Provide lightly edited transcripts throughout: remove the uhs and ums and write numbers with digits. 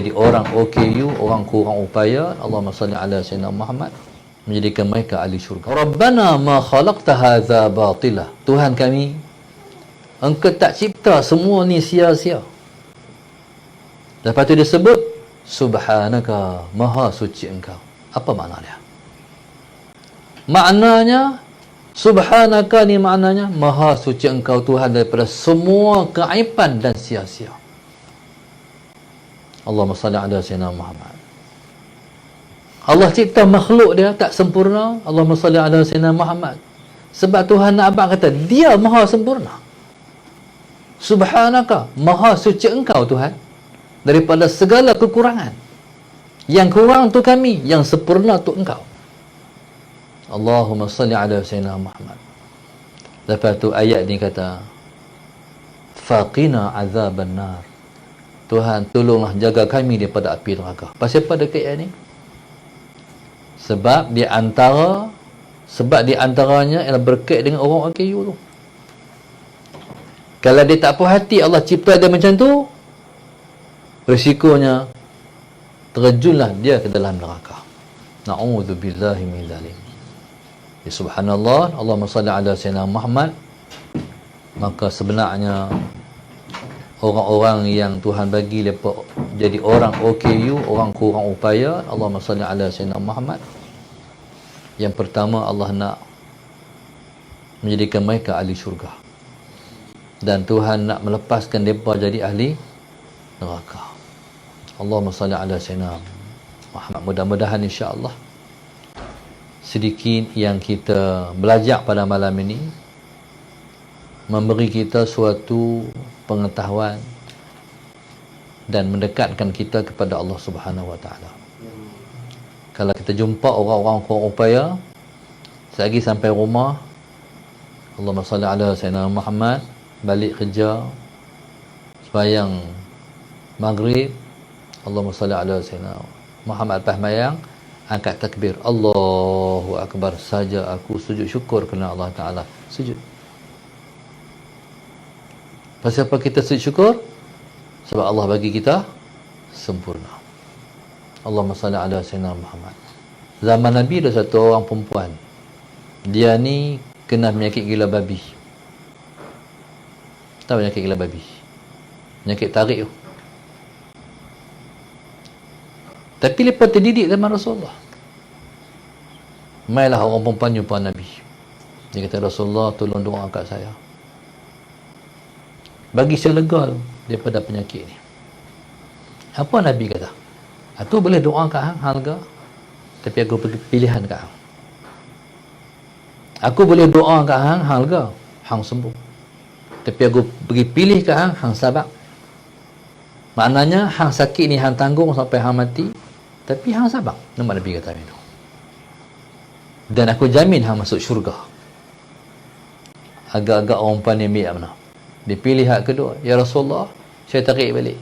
Jadi orang OKU, orang kurang upaya, Allahumma salli ala sayyidina Muhammad, menjadikan mereka ahli syurga. Rabbana ma khalaqta hadza batila. Tuhan kami, Engkau tak cipta semua ni sia-sia. Lepas tu dia sebut subhanaka, maha suci Engkau. Apa makna dia? Maknanya subhanaka ni maknanya maha suci Engkau Tuhan daripada semua keaiban dan sia-sia. Allahumma salli ala sayyidina Muhammad. Allah cipta makhluk dia tak sempurna, Allahumma salli ala sayyidina Muhammad. Sebab Tuhan nak abang kata dia maha sempurna. Subhanaka, maha suci Engkau Tuhan daripada segala kekurangan. Yang kurang tu kami, yang sempurna tu Engkau. Allahumma salli ala sayyidina Muhammad. Lepas tu ayat ni kata faqina azaban nar. Tuhan tolonglah jaga kami daripada api neraka. Pasal apa dekat ayat ni? Sebab di antaranya ialah berkait dengan orang OKU tu. Kalau dia tak puas hati Allah cipta dia macam tu, risikonya terjunlah dia ke dalam neraka. Na'udzubillahi min zalik. Ya subhanallah, Allahumma salli ala sayyidina Muhammad. Maka sebenarnya orang-orang yang Tuhan bagi mereka jadi orang OKU, orang kurang upaya, Allahumma salli ala sayyidina Muhammad. Yang pertama, Allah nak menjadikan mereka ahli syurga. Dan Tuhan nak melepaskan mereka jadi ahli neraka. Allahumma salli ala sayyidina Muhammad. Mudah-mudahan insya-Allah sedikit yang kita belajar pada malam ini memberi kita suatu pengetahuan dan mendekatkan kita kepada Allah Subhanahu wa taala. Kalau kita jumpa orang-orang kurang upaya, selagi sampai rumah, Allahumma salli ala sayyidina Muhammad, balik kerja, sembahyang maghrib, Allahumma salli ala sayyidina Muhammad, lepas sembahyang angkat takbir, Allahu akbar saja aku sujud syukur kerana Allah taala. Sujud. Pasal apa kita sujud syukur? Sebab Allah bagi kita sempurna. Allahumma salli ala sayyidina Muhammad. Zaman Nabi ada satu orang perempuan. Dia ni kena penyakit gila babi. Tahu penyakit gila babi? Penyakit tarik tu. Tapi lepas terdidik zaman Rasulullah. Mailah orang perempuan jumpa Nabi. Dia kata, Rasulullah tolong doa kat saya. Bagi saya lega daripada penyakit ni. Apa Nabi kata? Aku boleh doa kat hang lega, tapi aku bagi pilihan kat hang. Aku boleh doa kat hang lega, hang sembuh. Tapi aku bagi pilih kat hang sabar. Maknanya hang sakit ni hang tanggung sampai hang mati, tapi hang sabar. Nama Nabi kata itu. Dan aku jamin hang masuk syurga. Agak-agak orang perempuan ni ambil mana? Dia pilih hak kedua. Ya Rasulullah, saya tarik balik.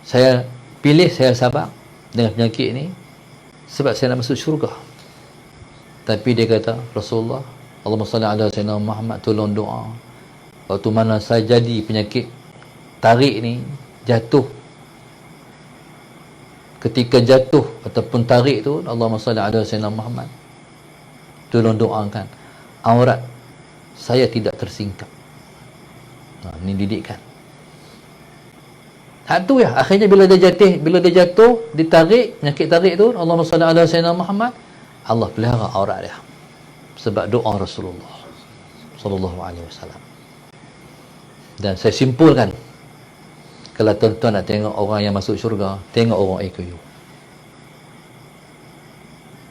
Saya pilih, saya sabar dengan penyakit ni sebab saya nak masuk syurga. Tapi dia kata, Rasulullah, Allahumma salli ala sayyidina Muhammad, tolong doa. Waktu mana saya jadi penyakit tarik ni jatuh, ketika jatuh ataupun tarik tu, Allahumma salli ala sayyidina Muhammad, tolong doakan aurat saya tidak tersingkap. Ini didikan. Hak tu ya, akhirnya bila dia jatuh, ditarik, penyakit tarik tu, Allahumma salli ala sayyidina Muhammad, Allah pelihara aurat dia. Sebab doa Rasulullah sallallahu alaihi wasallam. Dan saya simpulkan, kalau tuan-tuan nak tengok orang yang masuk syurga, tengok orang OKU.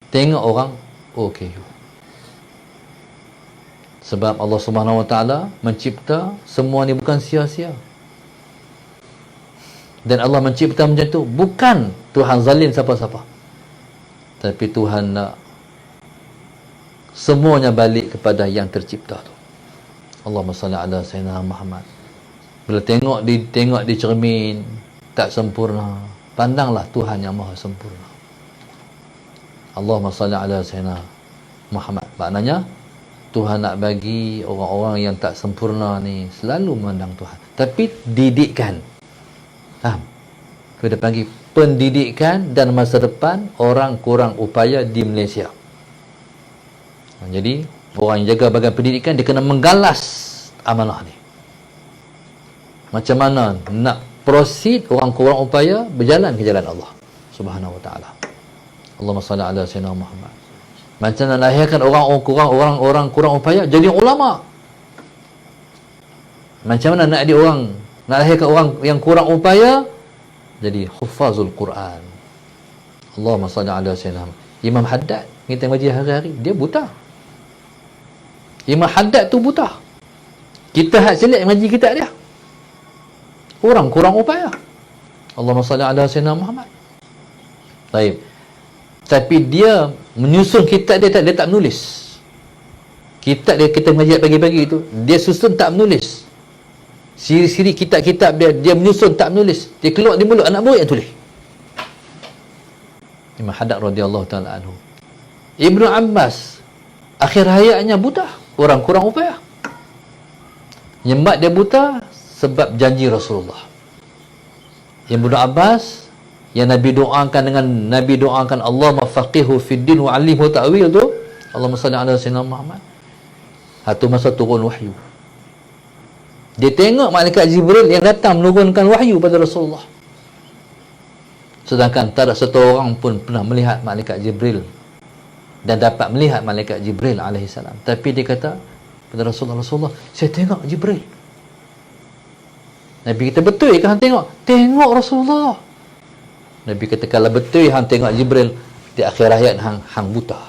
Tengok orang OKU. Sebab Allah Subhanahu wa taala mencipta semua ni bukan sia-sia. Dan Allah mencipta macam tu bukan Tuhan zalim siapa-siapa. Tapi Tuhan nak semuanya balik kepada yang tercipta tu. Allahumma salli ala sayyidina Muhammad. Bila tengok di cermin tak sempurna, pandanglah Tuhan yang maha sempurna. Allahumma salli ala sayyidina Muhammad. Maknanya Tuhan nak bagi orang-orang yang tak sempurna ni selalu memandang Tuhan. Tapi didikkan. Faham? Kita panggil pendidikan dan masa depan orang kurang upaya di Malaysia. Jadi orang yang jaga bahagian pendidikan, dia kena menggalas amanah ni. Macam mana nak proceed orang kurang upaya berjalan ke jalan Allah Subhanahu wa taala. Allahumma salli ala sayyidina Muhammad. Macam mana lahirkan orang kurang upaya jadi ulama. Macam mana nak lahirkan orang yang kurang upaya jadi hufazul Quran. Allahumma salli ala sayyidina Muhammad. Imam Haddad kita ngaji hari-hari, dia buta. Imam Haddad tu buta. Kita hak selit ngaji kitab dia. Orang kurang upaya. Allahumma salli ala sayyidina Muhammad. Baik. Tapi dia menyusun kitab dia tak menulis. Kitab dia kita mengaji pagi-pagi tu, dia susun tak menulis. Siri-siri kitab-kitab dia menyusun tak menulis. Dia keluar di mulut anak murid yang tulis. Imam Haddad radhiyallahu taala anhu. Ibnu Abbas akhir hayatnya buta, orang kurang upaya. Yang mak dia buta sebab janji Rasulullah. Ibnu Abbas yang Nabi doakan Allahumma faqihu fid din wa 'allimhu ta'wil tu, Allahumma salli ala sayyidina Muhammad. Satu masa turun wahyu. Dia tengok malaikat Jibril yang datang menurunkan wahyu pada Rasulullah. Sedangkan tak ada satu orang pun pernah melihat malaikat Jibril dan dapat melihat malaikat Jibril alaihi salam. Tapi dia kata pada Rasulullah, saya tengok Jibril. Nabi kata, betul ke hang tengok? Tengok Rasulullah. Nabi kata, kalau betul hang tengok Jibril, di akhir hayat hang buta.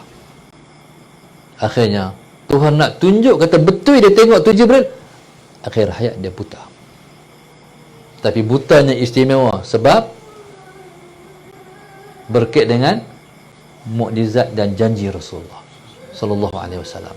Akhirnya Tuhan nak tunjuk, kata betul dia tengok tu Jibril, akhir hayat dia buta. Tapi butanya istimewa sebab berkait dengan mukjizat dan janji Rasulullah sallallahu alaihi wasallam.